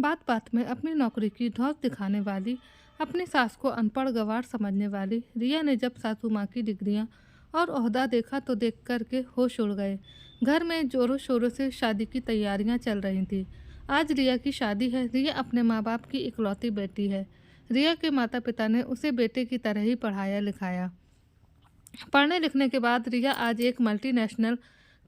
बात बात में अपनी नौकरी की धौंस दिखाने वाली, अपनी सास को अनपढ़ गंवार समझने वाली रिया ने जब सासू माँ की डिग्रियां और ओहदा देखा तो देख कर के होश उड़ गए। घर में जोरों शोरों से शादी की तैयारियां चल रही थी। आज रिया की शादी है। रिया अपने माँ बाप की इकलौती बेटी है। रिया के माता पिता ने उसे बेटे की तरह ही पढ़ाया लिखाया। पढ़ने लिखने के बाद रिया आज एक मल्टीनेशनल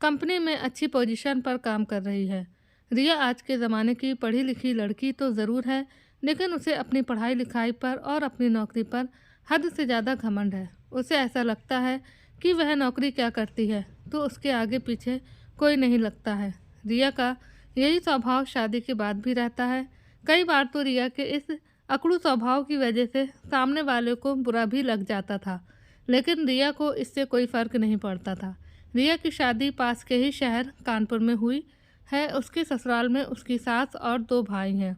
कंपनी में अच्छी पोजीशन पर काम कर रही है। रिया आज के ज़माने की पढ़ी लिखी लड़की तो ज़रूर है, लेकिन उसे अपनी पढ़ाई लिखाई पर और अपनी नौकरी पर हद से ज़्यादा घमंड है। उसे ऐसा लगता है कि वह नौकरी क्या करती है तो उसके आगे पीछे कोई नहीं लगता है। रिया का यही स्वभाव शादी के बाद भी रहता है। कई बार तो रिया के इस अकड़ू स्वभाव की वजह से सामने वाले को बुरा भी लग जाता था, लेकिन रिया को इससे कोई फ़र्क नहीं पड़ता था। रिया की शादी पास के ही शहर कानपुर में हुई है। उसके ससुराल में उसकी सास और दो भाई हैं।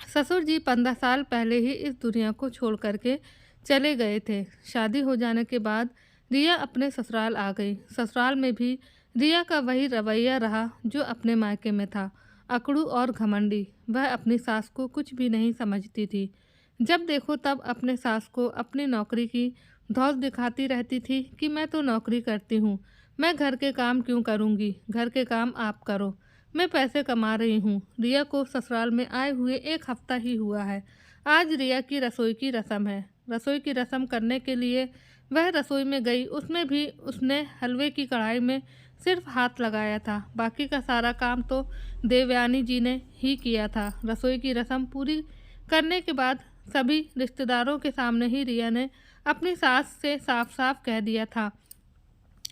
ससुर जी 15 साल पहले ही इस दुनिया को छोड़ करके चले गए थे। शादी हो जाने के बाद रिया अपने ससुराल आ गई। ससुराल में भी रिया का वही रवैया रहा जो अपने मायके में था, अकड़ू और घमंडी। वह अपनी सास को कुछ भी नहीं समझती थी। जब देखो तब अपने सास को अपनी नौकरी की धौंस दिखाती रहती थी कि मैं तो नौकरी करती हूँ, मैं घर के काम क्यों करूँगी, घर के काम आप करो, मैं पैसे कमा रही हूँ। रिया को ससुराल में आए हुए 1 हफ्ता ही हुआ है। आज रिया की रसोई की रस्म है। रसोई की रस्म करने के लिए वह रसोई में गई। उसमें भी उसने हलवे की कढ़ाई में सिर्फ हाथ लगाया था, बाकी का सारा काम तो देवयानी जी ने ही किया था। रसोई की रस्म पूरी करने के बाद सभी रिश्तेदारों के सामने ही रिया ने अपनी सास से साफ साफ कह दिया था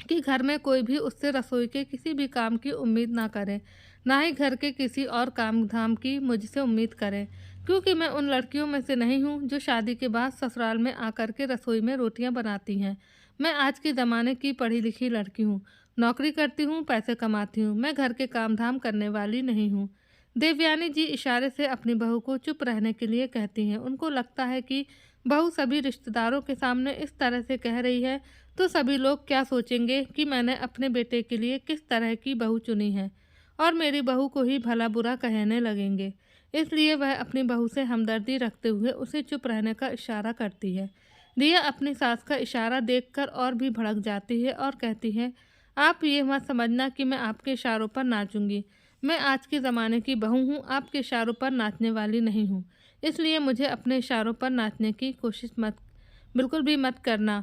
कि घर में कोई भी उससे रसोई के किसी भी काम की उम्मीद ना करे, ना ही घर के किसी और काम धाम की मुझसे उम्मीद करे, क्योंकि मैं उन लड़कियों में से नहीं हूँ जो शादी के बाद ससुराल में आकर के रसोई में रोटियाँ बनाती हैं। मैं आज के ज़माने की पढ़ी लिखी लड़की हूँ, नौकरी करती हूँ, पैसे कमाती हूँ, मैं घर के काम धाम करने वाली नहीं हूँ। देवयानी जी इशारे से अपनी बहू को चुप रहने के लिए कहती हैं। उनको लगता है कि बहू सभी रिश्तेदारों के सामने इस तरह से कह रही है तो सभी लोग क्या सोचेंगे कि मैंने अपने बेटे के लिए किस तरह की बहू चुनी है, और मेरी बहू को ही भला बुरा कहने लगेंगे। इसलिए वह अपनी बहू से हमदर्दी रखते हुए उसे चुप रहने का इशारा करती है। रिया अपनी सास का इशारा देखकर और भी भड़क जाती है और कहती है, आप ये मत समझना कि मैं आपके इशारों पर नाचूंगी। मैं आज के ज़माने की बहू हूँ, आपके इशारों पर नाचने वाली नहीं हूँ। इसलिए मुझे अपने इशारों पर नाचने की कोशिश बिल्कुल भी मत करना।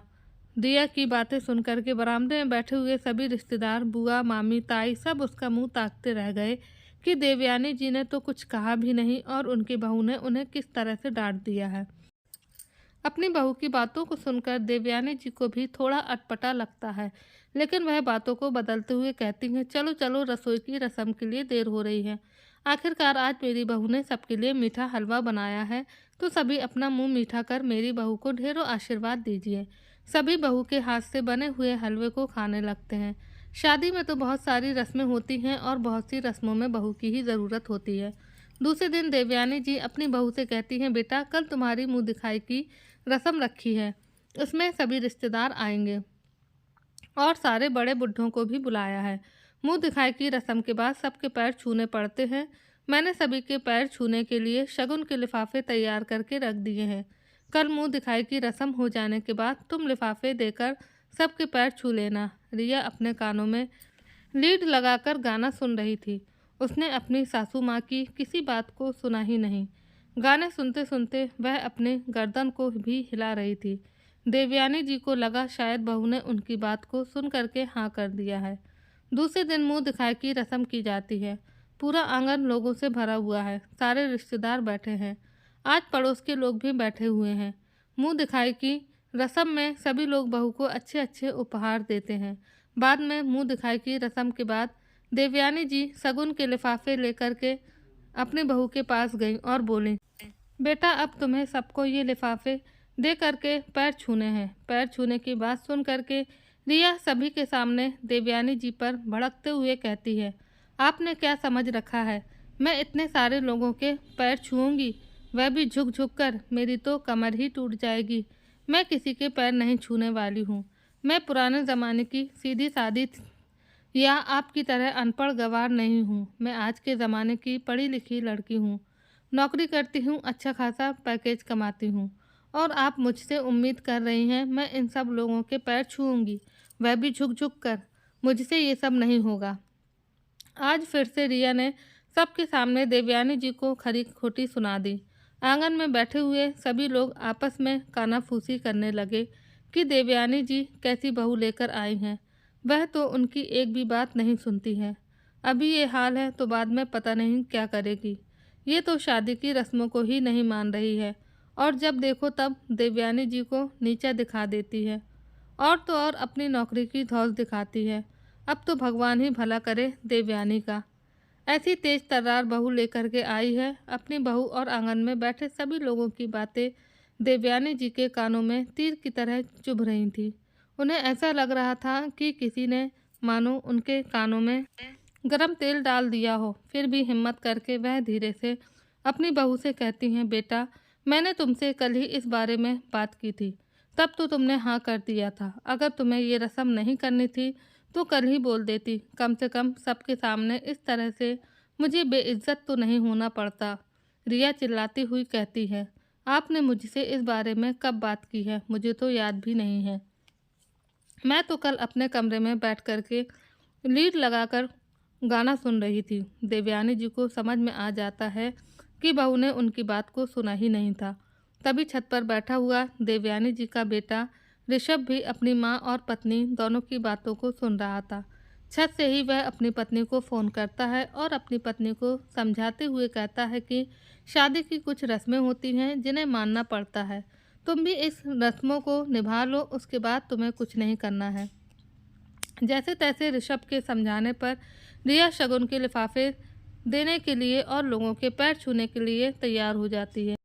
दिया की बातें सुनकर के बरामदे में बैठे हुए सभी रिश्तेदार, बुआ, मामी, ताई सब उसका मुंह ताकते रह गए कि देवयानी जी ने तो कुछ कहा भी नहीं और उनकी बहू ने उन्हें किस तरह से डांट दिया है। अपनी बहू की बातों को सुनकर देवयानी जी को भी थोड़ा अटपटा लगता है, लेकिन वह बातों को बदलते हुए कहती हैं, चलो चलो, रसोई की रस्म के लिए देर हो रही है। आखिरकार आज मेरी बहू ने सबके लिए मीठा हलवा बनाया है, तो सभी अपना मुंह मीठा कर मेरी बहू को ढेरों आशीर्वाद दीजिए। सभी बहू के हाथ से बने हुए हलवे को खाने लगते हैं। शादी में तो बहुत सारी रस्में होती हैं और बहुत सी रस्मों में बहू की ही ज़रूरत होती है। दूसरे दिन देवयानी जी अपनी बहू से कहती हैं, बेटा कल तुम्हारी मुंह दिखाई की रस्म रखी है, उसमें सभी रिश्तेदार आएंगे और सारे बड़े बुढ़ों को भी बुलाया है। मुंह दिखाई की रस्म के बाद सबके पैर छूने पड़ते हैं। मैंने सभी के पैर छूने के लिए शगुन के लिफाफे तैयार करके रख दिए हैं। कल मुंह दिखाई की रस्म हो जाने के बाद तुम लिफाफे देकर सबके पैर छू लेना। रिया अपने कानों में लीड लगाकर गाना सुन रही थी। उसने अपनी सासू माँ की किसी बात को सुना ही नहीं। गाने सुनते सुनते वह अपने गर्दन को भी हिला रही थी। देवयानी जी को लगा शायद बहू ने उनकी बात को सुन करके हाँ कर दिया है। दूसरे दिन मुंह दिखाई की रस्म की जाती है। पूरा आंगन लोगों से भरा हुआ है। सारे रिश्तेदार बैठे हैं। आज पड़ोस के लोग भी बैठे हुए हैं। मुंह दिखाई की रस्म में सभी लोग बहू को अच्छे अच्छे उपहार देते हैं। बाद में मुंह दिखाई की रस्म के बाद देवयानी जी शगुन के लिफाफे लेकर के अपनी बहू के पास गईं और बोली, बेटा अब तुम्हें सबको ये लिफाफे दे करके पैर छूने हैं। पैर छूने की बात सुन करके रिया सभी के सामने देवयानी जी पर भड़कते हुए कहती है, आपने क्या समझ रखा है, मैं इतने सारे लोगों के पैर छूऊंगी, वह भी झुक झुक कर, मेरी तो कमर ही टूट जाएगी। मैं किसी के पैर नहीं छूने वाली हूँ। मैं पुराने ज़माने की सीधी सादी या आपकी तरह अनपढ़ गँवार नहीं हूँ। मैं आज के ज़माने की पढ़ी लिखी लड़की हूँ। नौकरी करती हूँ, अच्छा खासा पैकेज कमाती हूँ और आप मुझसे उम्मीद कर रही हैं मैं इन सब लोगों के पैर छूऊँगी, वह भी झुक-झुक कर। मुझसे ये सब नहीं होगा। आज फिर से रिया ने सबके सामने देवयानी जी को खरी खोटी सुना दी। आंगन में बैठे हुए सभी लोग आपस में कानाफूसी करने लगे कि देवयानी जी कैसी बहू लेकर आई हैं। वह तो उनकी एक भी बात नहीं सुनती है। अभी ये हाल है तो बाद में पता नहीं क्या करेगी। ये तो शादी की रस्मों को ही नहीं मान रही है और जब देखो तब देवयानी जी को नीचा दिखा देती है और तो और अपनी नौकरी की धौंस दिखाती है। अब तो भगवान ही भला करे देवयानी का। ऐसी तेज तर्रार बहू लेकर के आई है। अपनी बहू और आंगन में बैठे सभी लोगों की बातें देवयानी जी के कानों में तीर की तरह चुभ रही थी। उन्हें ऐसा लग रहा था कि किसी ने मानो उनके कानों में गरम तेल डाल दिया हो। फिर भी हिम्मत करके वह धीरे से अपनी बहू से कहती हैं, बेटा मैंने तुमसे कल ही इस बारे में बात की थी, तब तो तुमने हाँ कर दिया था। अगर तुम्हें ये रस्म नहीं करनी थी तो कल ही बोल देती। कम से कम सबके सामने इस तरह से मुझे बेइज्जत तो नहीं होना पड़ता। रिया चिल्लाती हुई कहती है, आपने मुझसे इस बारे में कब बात की है? मुझे तो याद भी नहीं है। मैं तो कल अपने कमरे में बैठ कर के लीड लगाकर गाना सुन रही थी। देवयानी जी को समझ में आ जाता है कि बहू ने उनकी बात को सुना ही नहीं था। तभी छत पर बैठा हुआ देवयानी जी का बेटा ऋषभ भी अपनी माँ और पत्नी दोनों की बातों को सुन रहा था। छत से ही वह अपनी पत्नी को फ़ोन करता है और अपनी पत्नी को समझाते हुए कहता है कि शादी की कुछ रस्में होती हैं जिन्हें मानना पड़ता है। तुम भी इस रस्मों को निभा लो, उसके बाद तुम्हें कुछ नहीं करना है। जैसे तैसे ऋषभ के समझाने पर रिया शगुन के लिफाफे देने के लिए और लोगों के पैर छूने के लिए तैयार हो जाती है।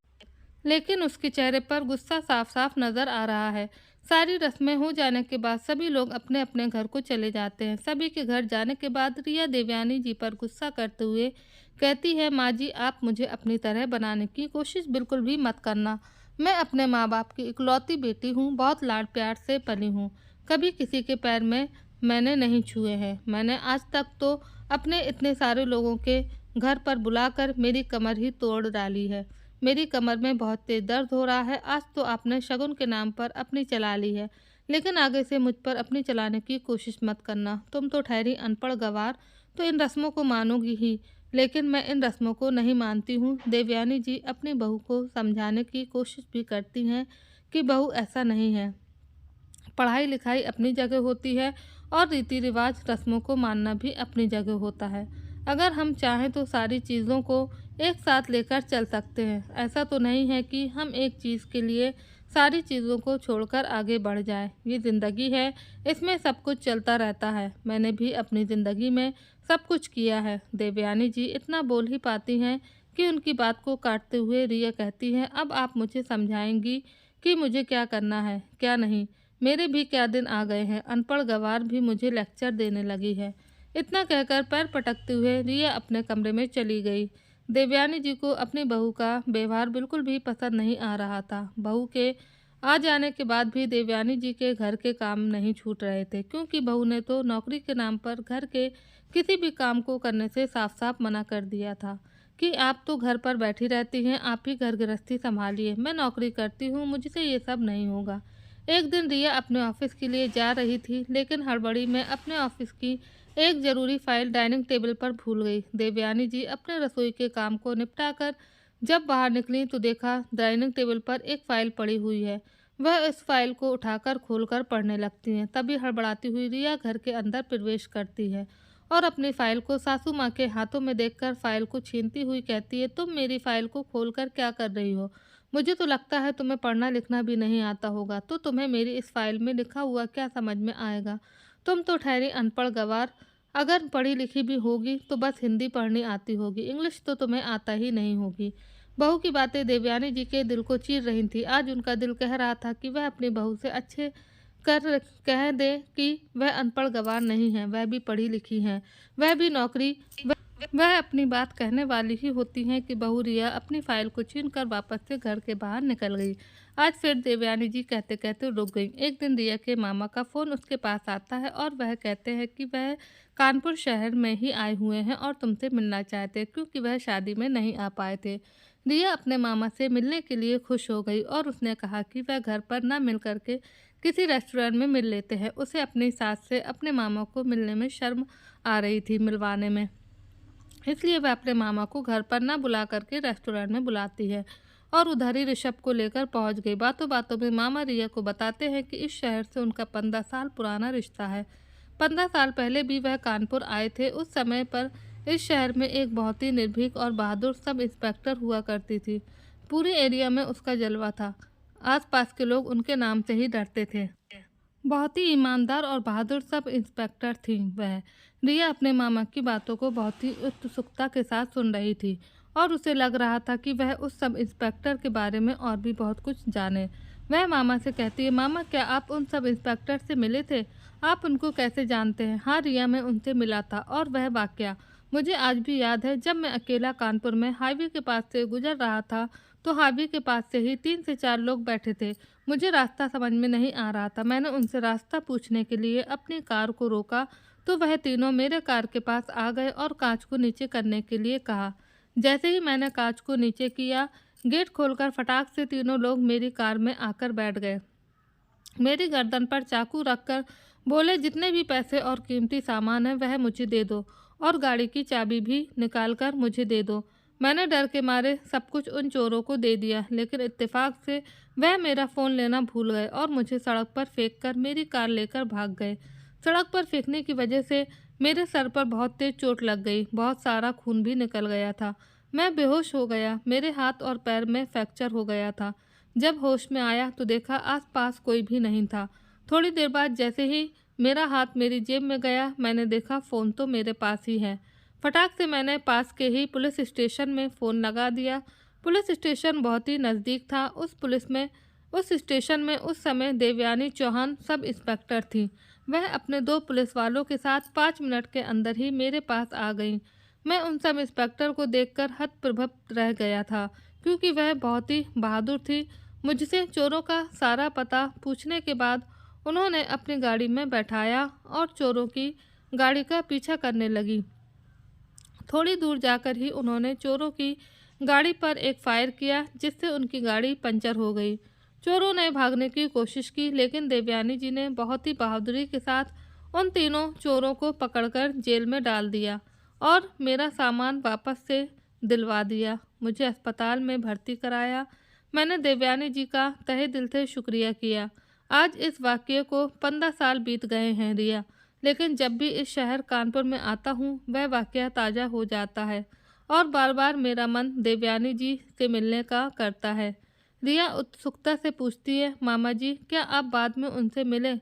लेकिन उसके चेहरे पर गुस्सा साफ साफ नजर आ रहा है। सारी रस्में हो जाने के बाद सभी लोग अपने अपने घर को चले जाते हैं। सभी के घर जाने के बाद रिया देवयानी जी पर गुस्सा करते हुए कहती है, माँ जी आप मुझे अपनी तरह बनाने की कोशिश बिल्कुल भी मत करना। मैं अपने माँ बाप की इकलौती बेटी हूँ, बहुत लाड प्यार से पली हूँ। कभी किसी के पैर में मैंने नहीं छुए हैं। मैंने आज तक तो अपने इतने सारे लोगों के घर पर बुलाकर मेरी कमर ही तोड़ डाली है। मेरी कमर में बहुत तेज दर्द हो रहा है। आज तो आपने शगुन के नाम पर अपनी चला ली है, लेकिन आगे से मुझ पर अपनी चलाने की कोशिश मत करना। तुम तो ठहरी अनपढ़ गवार, तो इन रस्मों को मानोगी ही, लेकिन मैं इन रस्मों को नहीं मानती हूँ। देवयानी जी अपनी बहू को समझाने की कोशिश भी करती हैं कि बहू ऐसा नहीं है। पढ़ाई लिखाई अपनी जगह होती है और रीति रिवाज रस्मों को मानना भी अपनी जगह होता है। अगर हम चाहें तो सारी चीज़ों को एक साथ लेकर चल सकते हैं। ऐसा तो नहीं है कि हम एक चीज़ के लिए सारी चीज़ों को छोड़कर आगे बढ़ जाएं। ये ज़िंदगी है, इसमें सब कुछ चलता रहता है। मैंने भी अपनी ज़िंदगी में सब कुछ किया है। देवयानी जी इतना बोल ही पाती हैं कि उनकी बात को काटते हुए रिया कहती है, अब आप मुझे समझाएंगी कि मुझे क्या करना है क्या नहीं। मेरे भी क्या दिन आ गए हैं, अनपढ़ गवार भी मुझे लेक्चर देने लगी है। इतना कहकर पैर पटकते हुए रिया अपने कमरे में चली गई। देवयानी जी को अपनी बहू का व्यवहार बिल्कुल भी पसंद नहीं आ रहा था। बहू के आ जाने के बाद भी देवयानी जी के घर के काम नहीं छूट रहे थे, क्योंकि बहू ने तो नौकरी के नाम पर घर के किसी भी काम को करने से साफ साफ मना कर दिया था कि आप तो घर पर बैठी रहती हैं, आप ही घर गृहस्थी संभालिए, मैं नौकरी करती हूँ, मुझसे ये सब नहीं होगा। एक दिन रिया अपने ऑफिस के लिए जा रही थी, लेकिन हड़बड़ी में अपने ऑफिस की एक ज़रूरी फाइल डाइनिंग टेबल पर भूल गई। देवयानी जी अपने रसोई के काम को निपटाकर जब बाहर निकली तो देखा डाइनिंग टेबल पर एक फ़ाइल पड़ी हुई है। वह इस फाइल को उठाकर खोलकर पढ़ने लगती हैं। तभी हड़बड़ाती हुई रिया घर के अंदर प्रवेश करती है और अपनी फ़ाइल को सासू माँ के हाथों में देखकर फ़ाइल को छीनती हुई कहती है, तुम मेरी फ़ाइल को खोलकर क्या कर रही हो? मुझे तो लगता है तुम्हें पढ़ना लिखना भी नहीं आता होगा, तो तुम्हें मेरी इस फाइल में लिखा हुआ क्या समझ में आएगा? तुम तो ठहरी अनपढ़ गवार। अगर पढ़ी लिखी भी होगी तो बस हिंदी पढ़नी आती होगी, इंग्लिश तो तुम्हें आता ही नहीं होगी। बहू की बातें देवयानी जी के दिल को चीर रही थी। आज उनका दिल कह रहा था कि वह अपनी बहू से अच्छे कर कह दे कि वह अनपढ़ गवार नहीं है, वह भी पढ़ी लिखी हैं, वह भी नौकरी वह अपनी बात कहने वाली ही होती हैं कि बहू रिया अपनी फाइल को छीन कर वापस से घर के बाहर निकल गई। आज फिर देवयानी जी कहते कहते रुक गई। एक दिन रिया के मामा का फ़ोन उसके पास आता है और वह कहते हैं कि वह कानपुर शहर में ही आए हुए हैं और तुमसे मिलना चाहते हैं, क्योंकि वह शादी में नहीं आ पाए थे। रिया अपने मामा से मिलने के लिए खुश हो गई और उसने कहा कि वह घर पर न मिल करके किसी रेस्टोरेंट में मिल लेते हैं। उसे अपनी सास से अपने मामा को मिलने में शर्म आ रही थी, मिलवाने में, इसलिए वह अपने मामा को घर पर ना बुला करके रेस्टोरेंट में बुलाती है और उधर ही ऋषभ को लेकर पहुंच गई। बातों बातों में मामा रिया को बताते हैं कि इस शहर से उनका 15 साल पुराना रिश्ता है। 15 साल पहले भी वह कानपुर आए थे। उस समय पर इस शहर में एक बहुत ही निर्भीक और बहादुर सब इंस्पेक्टर हुआ करती थी। पूरे एरिया में उसका जलवा था। आसपास के लोग उनके नाम से ही डरते थे। बहुत ही ईमानदार और बहादुर सब इंस्पेक्टर थी वह। रिया अपने मामा की बातों को बहुत ही उत्सुकता के साथ सुन रही थी और उसे लग रहा था कि वह उस सब इंस्पेक्टर के बारे में और भी बहुत कुछ जाने। वह मामा से कहती है, मामा क्या आप उन सब इंस्पेक्टर से मिले थे? आप उनको कैसे जानते हैं? हाँ रिया, मैं उनसे मिला था और वह वाकया मुझे आज भी याद है। जब मैं अकेला कानपुर में हाईवे के पास से गुजर रहा था तो हाईवे के पास से ही 3 से 4 लोग बैठे थे। मुझे रास्ता समझ में नहीं आ रहा था। मैंने उनसे रास्ता पूछने के लिए अपनी कार को रोका तो वह तीनों मेरे कार के पास आ गए और कांच को नीचे करने के लिए कहा। जैसे ही मैंने कांच को नीचे किया, गेट खोलकर फटाक से तीनों लोग मेरी कार में आकर बैठ गए। मेरी गर्दन पर चाकू रखकर बोले, जितने भी पैसे और कीमती सामान है वह मुझे दे दो और गाड़ी की चाबी भी निकाल कर मुझे दे दो। मैंने डर के मारे सब कुछ उन चोरों को दे दिया, लेकिन इत्तेफाक से वह मेरा फ़ोन लेना भूल गए और मुझे सड़क पर फेंक कर मेरी कार लेकर भाग गए। सड़क पर फेंकने की वजह से मेरे सर पर बहुत तेज चोट लग गई। बहुत सारा खून भी निकल गया था। मैं बेहोश हो गया। मेरे हाथ और पैर में फ्रैक्चर हो गया था। जब होश में आया तो देखा आसपास कोई भी नहीं था। थोड़ी देर बाद जैसे ही मेरा हाथ मेरी जेब में गया, मैंने देखा फ़ोन तो मेरे पास ही है। फटाक से मैंने पास के ही पुलिस स्टेशन में फ़ोन लगा दिया। पुलिस स्टेशन बहुत ही नज़दीक था। उस स्टेशन में उस समय देवयानी चौहान सब इंस्पेक्टर थी। वह अपने 2 पुलिस वालों के साथ 5 मिनट के अंदर ही मेरे पास आ गई। मैं उन सब इंस्पेक्टर को देखकर हतप्रभ रह गया था, क्योंकि वह बहुत ही बहादुर थी। मुझसे चोरों का सारा पता पूछने के बाद उन्होंने अपनी गाड़ी में बैठाया और चोरों की गाड़ी का पीछा करने लगी। थोड़ी दूर जाकर ही उन्होंने चोरों की गाड़ी पर एक फायर किया, जिससे उनकी गाड़ी पंचर हो गई। चोरों ने भागने की कोशिश की, लेकिन देवयानी जी ने बहुत ही बहादुरी के साथ उन तीनों चोरों को पकड़कर जेल में डाल दिया और मेरा सामान वापस से दिलवा दिया। मुझे अस्पताल में भर्ती कराया। मैंने देवयानी जी का तहे दिल से शुक्रिया किया। आज इस वाक़ये को 15 साल बीत गए हैं रिया, लेकिन जब भी इस शहर कानपुर में आता हूँ वह वाक़या ताज़ा हो जाता है और बार बार मेरा मन देवयानी जी से मिलने का करता है। रिया उत्सुकता से पूछती है, मामा जी क्या आप बाद में उनसे मिले?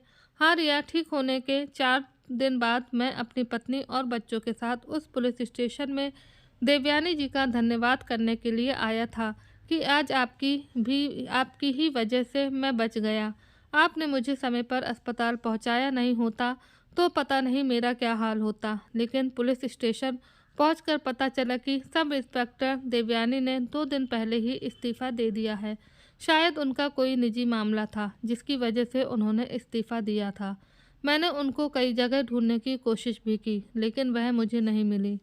हाँ रिया, ठीक होने के 4 दिन बाद मैं अपनी पत्नी और बच्चों के साथ उस पुलिस स्टेशन में देवयानी जी का धन्यवाद करने के लिए आया था कि आज आपकी ही वजह से मैं बच गया। आपने मुझे समय पर अस्पताल पहुंचाया नहीं होता तो पता नहीं मेरा क्या हाल होता। लेकिन पुलिस स्टेशन पहुंचकर पता चला कि सब इंस्पेक्टर देवयानी ने 2 दिन पहले ही इस्तीफ़ा दे दिया है। शायद उनका कोई निजी मामला था जिसकी वजह से उन्होंने इस्तीफ़ा दिया था। मैंने उनको कई जगह ढूंढने की कोशिश भी की, लेकिन वह मुझे नहीं मिली।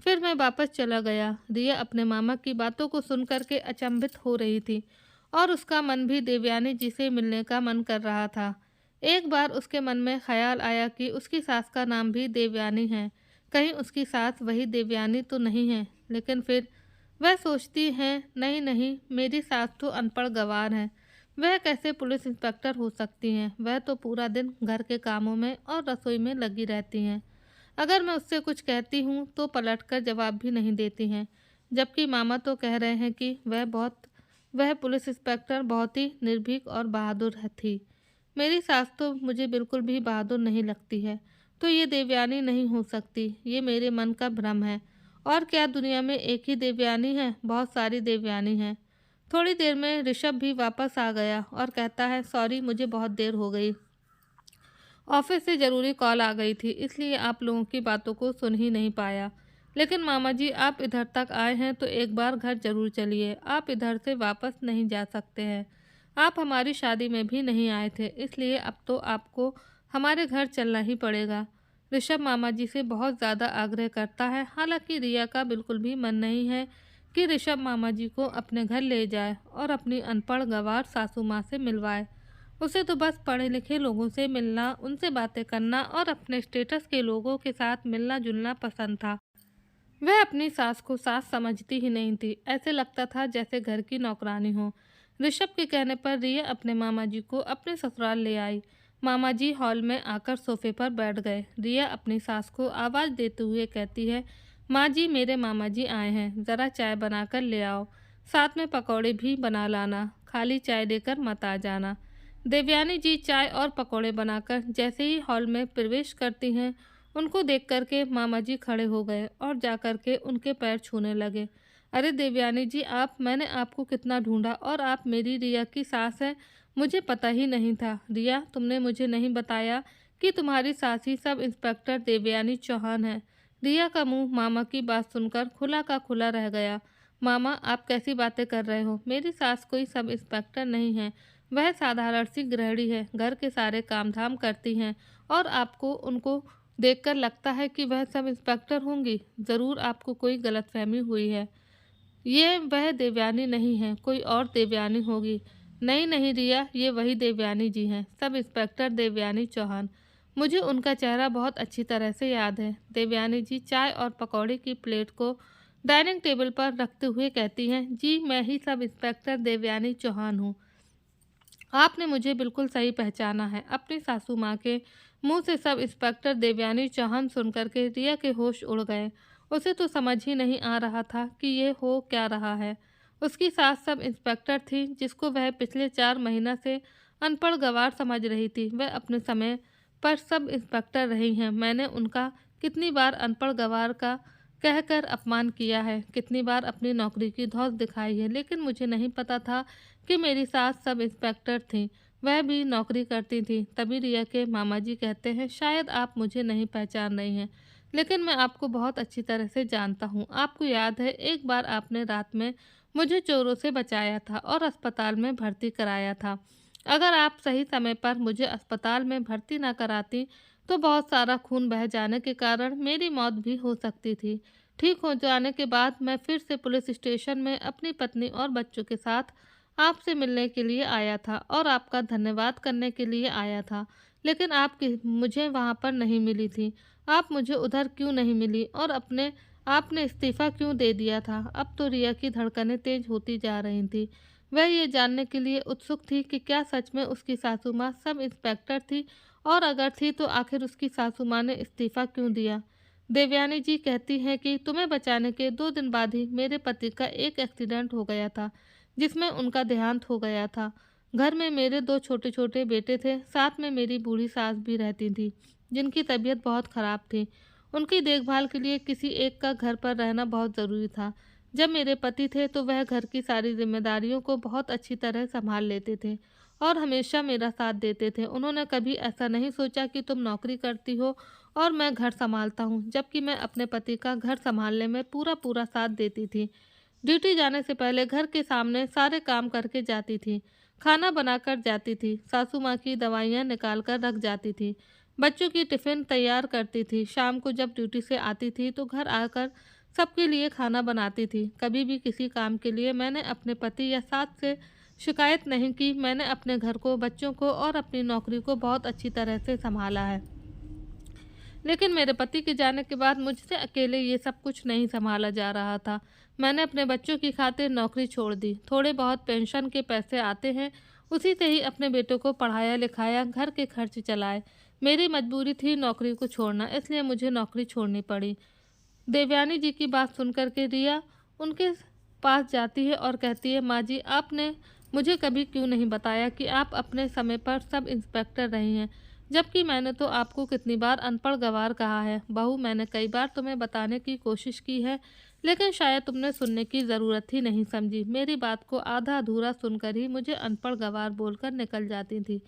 फिर मैं वापस चला गया। रिया अपने मामा की बातों को सुन कर के अचंभित हो रही थी और उसका मन भी देवयानी जी से मिलने का मन कर रहा था। एक बार उसके मन में ख्याल आया कि उसकी सास का नाम भी देवयानी है। कहीं उसकी सास वही देवयानी तो नहीं है। लेकिन फिर वह सोचती है, नहीं नहीं, मेरी सास तो अनपढ़ गंवार है। वह कैसे पुलिस इंस्पेक्टर हो सकती हैं? वह तो पूरा दिन घर के कामों में और रसोई में लगी रहती हैं। अगर मैं उससे कुछ कहती हूँ तो पलटकर जवाब भी नहीं देती हैं। जबकि मामा तो कह रहे हैं कि वह पुलिस इंस्पेक्टर बहुत ही निर्भीक और बहादुर थी। मेरी सास तो मुझे बिल्कुल भी बहादुर नहीं लगती है। तो ये देवयानी नहीं हो सकती। ये मेरे मन का भ्रम है। और क्या दुनिया में एक ही देवयानी है? बहुत सारी देवयानी हैं। थोड़ी देर में ऋषभ भी वापस आ गया और कहता है, सॉरी मुझे बहुत देर हो गई। ऑफिस से ज़रूरी कॉल आ गई थी, इसलिए आप लोगों की बातों को सुन ही नहीं पाया। लेकिन मामा जी, आप इधर तक आए हैं तो एक बार घर ज़रूर चलिए। आप इधर से वापस नहीं जा सकते हैं। आप हमारी शादी में भी नहीं आए थे, इसलिए अब तो आपको हमारे घर चलना ही पड़ेगा। ऋषभ मामा जी से बहुत ज़्यादा आग्रह करता है। हालांकि रिया का बिल्कुल भी मन नहीं है कि ऋषभ मामा जी को अपने घर ले जाए और अपनी अनपढ़ गंवार सासू माँ से मिलवाए। उसे तो बस पढ़े लिखे लोगों से मिलना, उनसे बातें करना और अपने स्टेटस के लोगों के साथ मिलना जुलना पसंद था। वह अपनी सास को सास समझती ही नहीं थी। ऐसे लगता था जैसे घर की नौकरानी हो। ऋषभ के कहने पर रिया अपने मामा जी को अपने ससुराल ले आई। मामा जी हॉल में आकर सोफे पर बैठ गए। रिया अपनी सास को आवाज़ देते हुए कहती है, माँ जी, मेरे मामा जी आए हैं, ज़रा चाय बनाकर ले आओ। साथ में पकौड़े भी बना लाना, खाली चाय देकर मत आ जाना। देवयानी जी चाय और पकौड़े बनाकर जैसे ही हॉल में प्रवेश करती हैं, उनको देख कर के मामा जी खड़े हो गए और जाकर के उनके पैर छूने लगे। अरे देवयानी जी, आप, मैंने आपको कितना ढूंढा और आप मेरी रिया की सास हैं, मुझे पता ही नहीं था। रिया, तुमने मुझे नहीं बताया कि तुम्हारी सास ही सब इंस्पेक्टर देवयानी चौहान है। रिया का मुंह मामा की बात सुनकर खुला का खुला रह गया। मामा, आप कैसी बातें कर रहे हो? मेरी सास कोई सब इंस्पेक्टर नहीं है। वह साधारण सी गृहिणी है, घर के सारे काम धाम करती हैं और आपको उनको देखकर लगता है कि वह सब इंस्पेक्टर होंगी। ज़रूर आपको कोई गलतफहमी हुई है। ये वह देवयानी नहीं है, कोई और देवयानी होगी। नहीं नहीं रिया, ये वही देवयानी जी हैं, सब इंस्पेक्टर देवयानी चौहान। मुझे उनका चेहरा बहुत अच्छी तरह से याद है। देवयानी जी चाय और पकौड़े की प्लेट को डाइनिंग टेबल पर रखते हुए कहती हैं, जी मैं ही सब इंस्पेक्टर देवयानी चौहान हूँ। आपने मुझे बिल्कुल सही पहचाना है। अपनी सासू माँ के मुंह से सब इंस्पेक्टर देवयानी चौहान सुनकर के रिया के होश उड़ गए। उसे तो समझ ही नहीं आ रहा था कि ये हो क्या रहा है। उसकी सास सब इंस्पेक्टर थी, जिसको वह पिछले 4 महीना से अनपढ़ गंवार समझ रही थी, वह अपने समय पर सब इंस्पेक्टर रही हैं। मैंने उनका कितनी बार अनपढ़ गंवार का कहकर अपमान किया है, कितनी बार अपनी नौकरी की धौंस दिखाई है, लेकिन मुझे नहीं पता था कि मेरी सास सब इंस्पेक्टर थीं। वह भी नौकरी करती थी। तभी रिया के मामा जी कहते हैं, शायद आप मुझे नहीं पहचान रही हैं, लेकिन मैं आपको बहुत अच्छी तरह से जानता हूँ। आपको याद है, एक बार आपने रात में मुझे चोरों से बचाया था और अस्पताल में भर्ती कराया था। अगर आप सही समय पर मुझे अस्पताल में भर्ती ना कराती तो बहुत सारा खून बह जाने के कारण मेरी मौत भी हो सकती थी। ठीक हो जाने के बाद मैं फिर से पुलिस स्टेशन में अपनी पत्नी और बच्चों के साथ आपसे मिलने के लिए आया था और आपका धन्यवाद करने के लिए आया था, लेकिन मुझे वहाँ पर नहीं मिली थी। आप मुझे उधर क्यों नहीं मिली और आपने इस्तीफ़ा क्यों दे दिया था? अब तो रिया की धड़कनें तेज होती जा रही थी। वह ये जानने के लिए उत्सुक थी कि क्या सच में उसकी सासू माँ सब इंस्पेक्टर थी, और अगर थी तो आखिर उसकी सासू माँ ने इस्तीफ़ा क्यों दिया? देवयानी जी कहती हैं कि तुम्हें बचाने के 2 दिन बाद ही मेरे पति का एक एक्सीडेंट हो गया था, जिसमें उनका देहांत हो गया था। घर में मेरे 2 छोटे-छोटे बेटे थे, साथ में मेरी बूढ़ी सास भी रहती थी, जिनकी तबीयत बहुत ख़राब थी। उनकी देखभाल के लिए किसी एक का घर पर रहना बहुत ज़रूरी था। जब मेरे पति थे तो वह घर की सारी जिम्मेदारियों को बहुत अच्छी तरह संभाल लेते थे और हमेशा मेरा साथ देते थे। उन्होंने कभी ऐसा नहीं सोचा कि तुम नौकरी करती हो और मैं घर संभालता हूँ, जबकि मैं अपने पति का घर संभालने में पूरा पूरा साथ देती थी। ड्यूटी जाने से पहले घर के सामने सारे काम करके जाती थी, खाना बनाकर जाती थी, सासू माँ की दवाइयाँ निकाल कर रख जाती थी, बच्चों की टिफ़िन तैयार करती थी। शाम को जब ड्यूटी से आती थी तो घर आकर सबके लिए खाना बनाती थी। कभी भी किसी काम के लिए मैंने अपने पति या सास से शिकायत नहीं की। मैंने अपने घर को, बच्चों को और अपनी नौकरी को बहुत अच्छी तरह से संभाला है। लेकिन मेरे पति के जाने के बाद मुझसे अकेले ये सब कुछ नहीं संभाला जा रहा था। मैंने अपने बच्चों की खातिर नौकरी छोड़ दी। थोड़े बहुत पेंशन के पैसे आते हैं, उसी से ही अपने बेटों को पढ़ाया लिखाया, घर के खर्च चलाए। मेरी मजबूरी थी नौकरी को छोड़ना, इसलिए मुझे नौकरी छोड़नी पड़ी। देवयानी जी की बात सुनकर के रिया उनके पास जाती है और कहती है, माँ जी, आपने मुझे कभी क्यों नहीं बताया कि आप अपने समय पर सब इंस्पेक्टर रही हैं, जबकि मैंने तो आपको कितनी बार अनपढ़ गंवार कहा है। बहू, मैंने कई बार तुम्हें बताने की कोशिश की है, लेकिन शायद तुमने सुनने की ज़रूरत ही नहीं समझी। मेरी बात को आधा अधूरा सुनकर ही मुझे अनपढ़ गंवार बोलकर निकल जाती थी,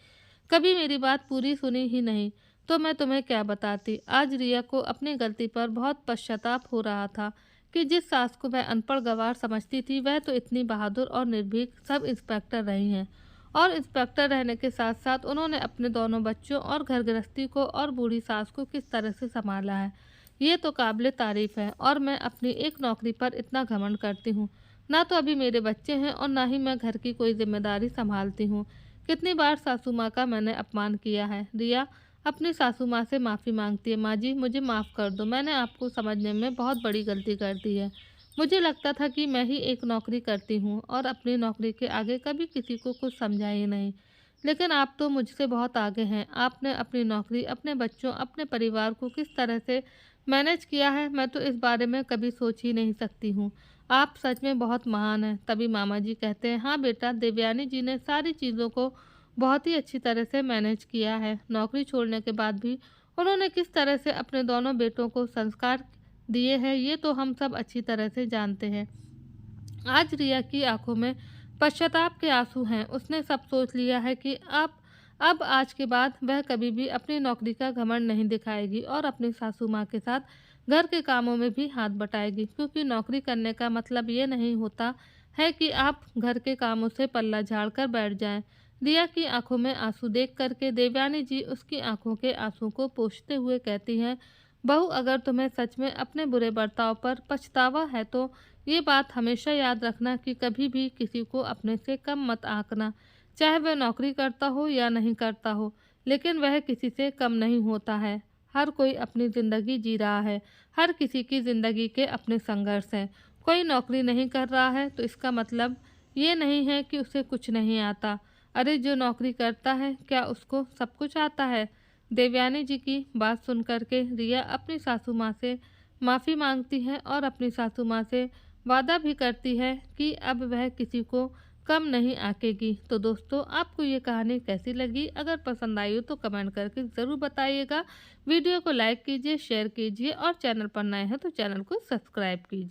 कभी मेरी बात पूरी सुनी ही नहीं। तो मैं तुम्हें क्या बताती। आज रिया को अपनी गलती पर बहुत पश्चाताप हो रहा था कि जिस सास को वह अनपढ़ गँवार समझती थी, वह तो इतनी बहादुर और निर्भीक सब इंस्पेक्टर रही हैं। और इंस्पेक्टर रहने के साथ-साथ उन्होंने अपने दोनों बच्चों और घर गृहस्थी को और बूढ़ी सास को किस तरह से सँभाला है, ये तो काबिले तारीफ़ है। और मैं अपनी एक नौकरी पर इतना घमंड करती हूँ। ना तो अभी मेरे बच्चे हैं और ना ही मैं घर की कोई ज़िम्मेदारी सँभालती हूँ। कितनी बार सासू माँ का मैंने अपमान किया है। रिया अपनी सासू माँ से माफ़ी माँगती है। माँ जी, मुझे माफ़ कर दो, मैंने आपको समझने में बहुत बड़ी गलती कर दी है। मुझे लगता था कि मैं ही एक नौकरी करती हूँ और अपनी नौकरी के आगे कभी किसी को कुछ समझा ही नहीं। लेकिन आप तो मुझसे बहुत आगे हैं। आपने अपनी नौकरी, अपने बच्चों, अपने परिवार को किस तरह से मैनेज किया है, मैं तो इस बारे में कभी सोच ही नहीं सकती हूँ। आप सच में बहुत महान हैं। तभी मामा जी कहते हैं, हाँ बेटा, देवयानी जी ने सारी चीज़ों को बहुत ही अच्छी तरह से मैनेज किया है। नौकरी छोड़ने के बाद भी उन्होंने किस तरह से अपने दोनों बेटों को संस्कार दिए हैं, ये तो हम सब अच्छी तरह से जानते हैं। आज रिया की आंखों में पश्चाताप के आंसू हैं। उसने सब सोच लिया है कि अब आज के बाद वह कभी भी अपनी नौकरी का घमंड नहीं दिखाएगी और अपनी सासू माँ के साथ घर के कामों में भी हाथ बटाएगी, क्योंकि नौकरी करने का मतलब ये नहीं होता है कि आप घर के कामों से पल्ला झाड़ कर बैठ जाएं। रिया की आंखों में आंसू देख करके देवयानी जी उसकी आंखों के आंसू को पोंछते हुए कहती हैं, बहू, अगर तुम्हें सच में अपने बुरे बर्ताव पर पछतावा है तो ये बात हमेशा याद रखना कि कभी भी किसी को अपने से कम मत आंकना। चाहे वह नौकरी करता हो या नहीं करता हो, लेकिन वह किसी से कम नहीं होता है। हर कोई अपनी ज़िंदगी जी रहा है। हर किसी की ज़िंदगी के अपने संघर्ष हैं। कोई नौकरी नहीं कर रहा है तो इसका मतलब ये नहीं है कि उसे कुछ नहीं आता। अरे, जो नौकरी करता है, क्या उसको सब कुछ आता है? देवयानी जी की बात सुन कर के रिया अपनी सासू माँ से माफ़ी मांगती है और अपनी सासू माँ से वादा भी करती है कि अब वह किसी को कम नहीं आंकेगी। तो दोस्तों, आपको ये कहानी कैसी लगी? अगर पसंद आई हो तो कमेंट करके ज़रूर बताइएगा। वीडियो को लाइक कीजिए, शेयर कीजिए और चैनल पर नए हैं तो चैनल को सब्सक्राइब कीजिए।